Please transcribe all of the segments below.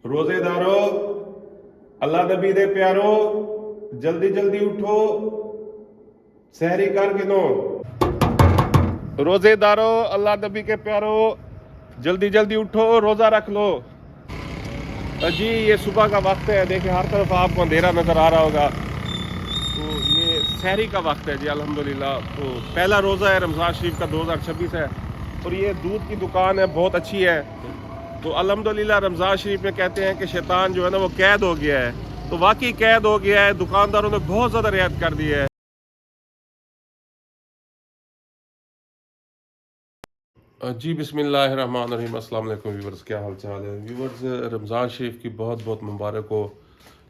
रोजेदारो, अल्लाह नबी दे प्यारो, जल्दी जल्दी उठो, सहरी करके दो। रोजेदारो, अल्लाह नबी के प्यारो, जल्दी जल्दी उठो, रोजा रख लो। जी ये सुबह का वक्त है, देखिए हर तरफ आपको अंधेरा नजर आ रहा होगा। तो ये सहरी का वक्त है जी अल्हम्दुलिल्लाह। तो पहला रोज़ा है रमज़ान शरीफ का 2026 है और ये दूध की दुकान है, बहुत अच्छी है। तो अल्हम्दुलिल्लाह रमज़ान शरीफ में कहते हैं कि शैतान जो है ना वो कैद हो गया है, तो वाकई कैद हो गया है। दुकानदारों ने बहुत ज़्यादा रियायत कर दी है। जी बिस्मिल्लाहिर्रहमानिर्रहीम, अस्सलाम वालेकुम व्यूवर्स, क्या हाल चाल है व्यूवर्स। रमज़ान शरीफ की बहुत बहुत मुबारक हो।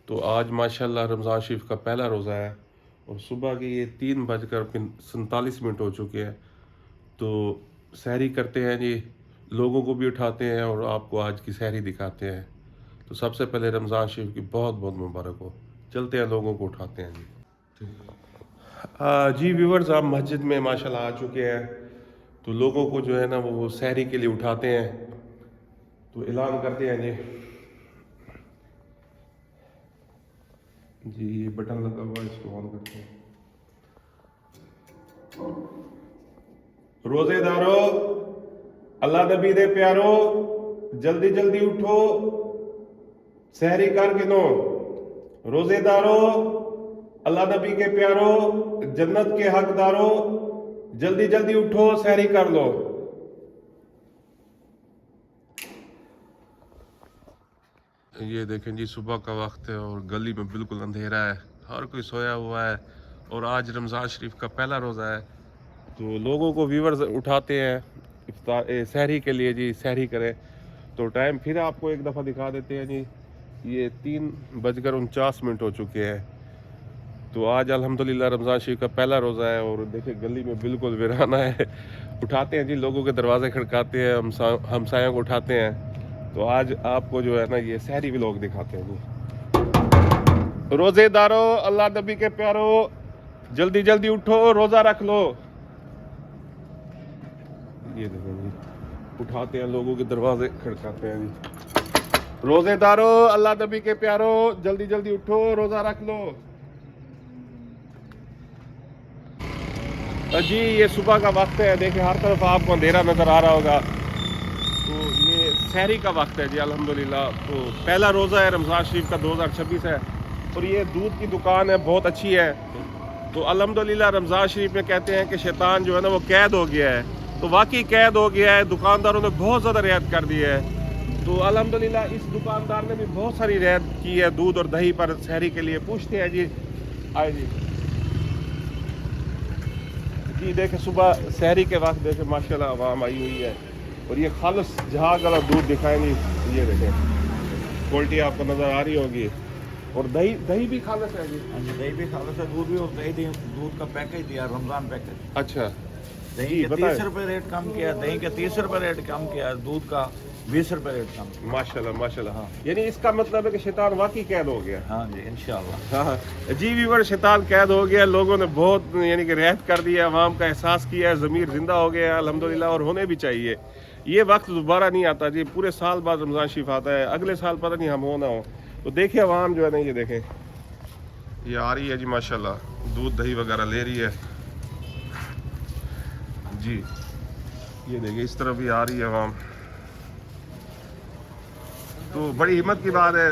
तो आज माशाल्लाह रमज़ान शरीफ का पहला रोज़ा है और सुबह के ये 3:47 हो चुके हैं। तो सहरी करते हैं जी, लोगों को भी उठाते हैं और आपको आज की सहरी दिखाते हैं। तो सबसे पहले रमज़ान शरीफ की बहुत बहुत मुबारक हो। चलते हैं, लोगों को उठाते हैं जी। जी व्यूवर्स, आप मस्जिद में माशाल्लाह आ चुके हैं। तो लोगों को जो है ना वो सहरी के लिए उठाते हैं, तो ऐलान करते हैं जी। जी ये बटन लगा हुआ है, इसको ऑन करते हैं। रोजेदारो, अल्लाह नबी दे प्यारो, जल्दी जल्दी उठो, सहरी करके दो। रोजेदारो, अल्लाह नबी के प्यारो, जन्नत के हकदारो, जल्दी जल्दी उठो, सहरी कर लो। ये देखें जी, सुबह का वक्त है और गली में बिल्कुल अंधेरा है, हर कोई सोया हुआ है और आज रमज़ान शरीफ का पहला रोज़ा है। तो लोगों को व्यूवर्स उठाते हैं इफ्तार सहरी के लिए जी, सहरी करें। तो टाइम फिर आपको एक दफ़ा दिखा देते हैं जी, ये 3:49 हो चुके हैं। तो आज अल्हम्दुलिल्लाह रमज़ान शरीफ का पहला रोज़ा है और देखिए गली में बिल्कुल वीराना है। उठाते हैं जी, लोगों के दरवाजे खड़काते हैं, हमसायों को उठाते हैं। तो आज आपको जो है ना ये सहरी व्लॉग दिखाते हैं जी। रोज़ेदारो, अल्लाह नबी के प्यारो, जल्दी जल्दी उठो, रोज़ा रख लो। ये देखो जी, उठाते हैं, लोगों के दरवाजे खड़काते हैं जी। रोज़ेदारो, अल्लाह नबी के प्यारो, जल्दी जल्दी उठो, रोज़ा रख लो। जी ये सुबह का वक्त है, देखिए हर तरफ आपको अंधेरा नज़र आ रहा होगा। तो ये सहरी का वक्त है जी अल्हम्दुलिल्लाह। तो पहला रोज़ा है रमज़ान शरीफ का 2026 है और ये दूध की दुकान है, बहुत अच्छी है। तो अल्हम्दुलिल्लाह रमज़ान शरीफ में कहते हैं कि शैतान जो है ना वो कैद हो गया है, तो वाकई कैद हो गया है। दुकानदारों ने बहुत ज़्यादा रियायत कर दी है। तो अल्हम्दुलिल्लाह इस दुकानदार ने भी बहुत सारी रियायत की है दूध और दही पर सहरी के लिए। पूछते हैं जी, आए जी। जी देखे सुबह सहरी के वक्त देखे माशाल्लाह आवाम आई हुई है और ये खालिस झाग वाला दूध दिखाएंगे। ये देखें, क्वालिटी आपको नज़र आ रही होगी। और दही दही भी खालिस है जी। हाँ जी, दही भी खालिस है, दूध भी, और दूध का पैकेज दिया, रमज़ान पैकेज। अच्छा दही जी के बताएं। 30 रुपये रेट कम किया, दही के 30 रुपये रेट कम किया, दूध का 20 रुपये रेट कम किया। माशाल्लाह माशाल्लाह। हाँ। यानी इसका मतलब है कि शैतान वाकई कैद हो गया। हाँ जी, इंशाल्लाह। हाँ हाँ जी व्यूवर, शैतान कैद हो गया। लोगों ने बहुत यानी कि रियायत कर दिया, अवाम का एहसास किया है, ज़मीर जिंदा हो गया अल्हम्दुलिल्लाह। और होने भी चाहिए, ये वक्त दोबारा नहीं आता जी, पूरे साल बाद रमज़ान शरीफ आता है, अगले साल पता नहीं हम हो ना हो। तो देखिए अवाम जो है ना, ये देखें, ये आ रही है जी माशाल्लाह, दूध दही वगैरह ले रही है जी। ये देखिए इस तरफ भी आ रही है अवाम। तो बड़ी हिम्मत की बात है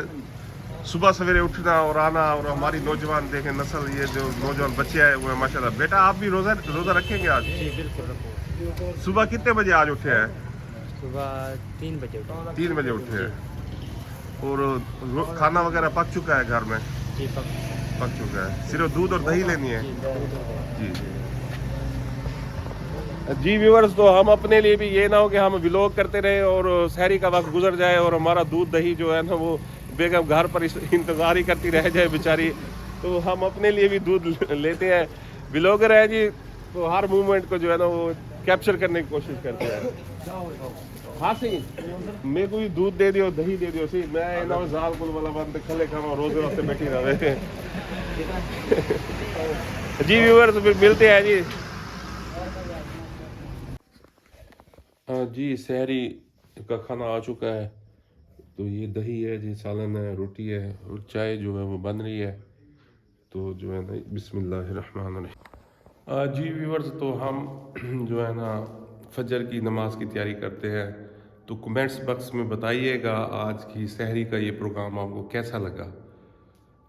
सुबह सवेरे उठना और आना। और हमारी नौजवान देखें नस्ल, ये जो नौजवान बच्चे आए हुए हैं माशाल्लाह। बेटा आप भी रोज़ा रोज़ा रखेंगे आज? जी बिल्कुल रखो। सुबह कितने बजे आज उठे हैं? सुबह 3 बजे उठे। 3 बजे उठे हैं और खाना वगैरह पक चुका है घर में? जी पक चुका है, सिर्फ दूध और दही लेनी है जी। जी व्यूवर्स, तो हम अपने लिए भी ये ना हो कि हम व्लॉग करते रहे और सहरी का वक्त गुजर जाए और हमारा दूध दही जो है ना वो बेगम घर पर इंतज़ार ही करती रह जाए बेचारी। तो हम अपने लिए भी दूध लेते हैं, व्लॉगर है जी। तो हर मूवमेंट को जो है ना वो कैप्चर करने की कोशिश करते हैं। हाँ सही, मेरे को भी दूध दे दियो, दही दे दियो सही, मैं ना जाल कुल वाला बंद खले खावा, रोजे वास्ते बैठी रहे। जी व्यूवर्स, फिर मिलते हैं जी। हाँ जी, सहरी का खाना आ चुका है। तो ये दही है, ये सालन है, रोटी है और चाय जो है वो बन रही है। तो जो है ना बिस्मिल्लाहिर्रहमानिर्रहीम। जी व्यूअर्स, तो हम जो है ना फजर की नमाज की तैयारी करते हैं। तो कमेंट्स बॉक्स में बताइएगा आज की सहरी का ये प्रोग्राम आपको कैसा लगा।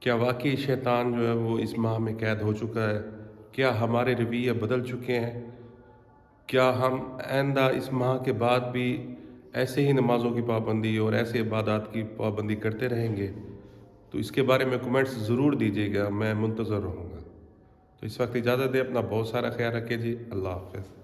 क्या वाकई शैतान जो है वो इस माह में कैद हो चुका है? क्या हमारे रवैये बदल चुके हैं? क्या हम आइंदा इस माह के बाद भी ऐसे ही नमाज़ों की पाबंदी और ऐसे इबादत की पाबंदी करते रहेंगे? तो इसके बारे में कमेंट्स ज़रूर दीजिएगा, मैं मुंतज़र रहूँगा। तो इस वक्त इजाज़त दें, अपना बहुत सारा ख्याल रखिए जी। अल्लाह हाफ़िज़।